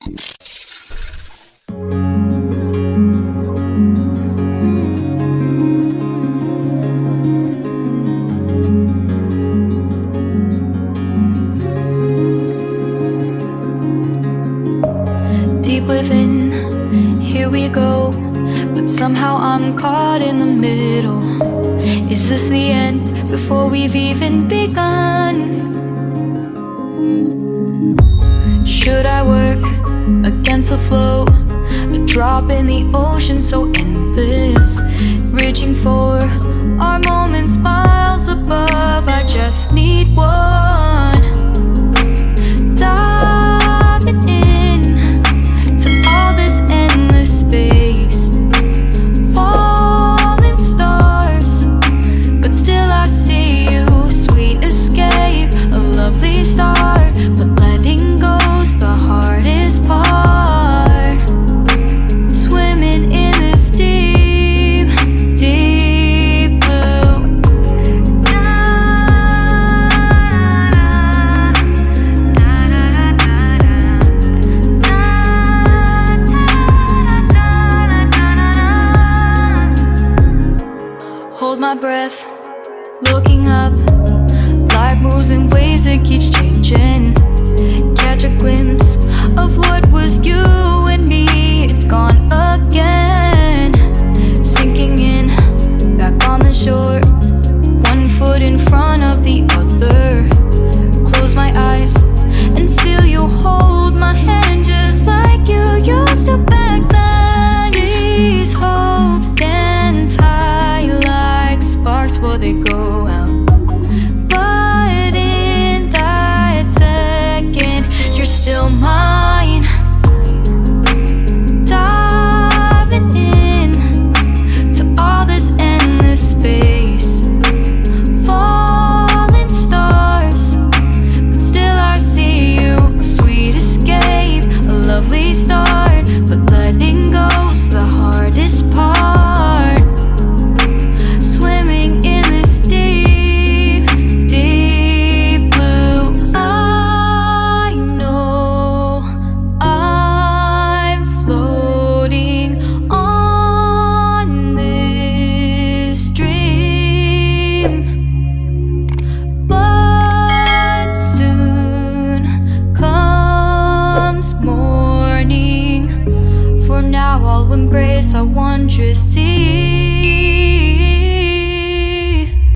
Deep within, here we go, but somehow I'm caught in the middle. Is this the end before we've even begun? Should I work against the flow? A drop in the ocean so endless, reaching for our moments miles above. I just need one. Diving in to all this endless space, falling stars, but still I see you. Sweet escape, a lovely start, but letting go's the hardest part. Swimming in this deep, deep blue. Hold my breath, looking up. Life moves in waves, it keeps changing.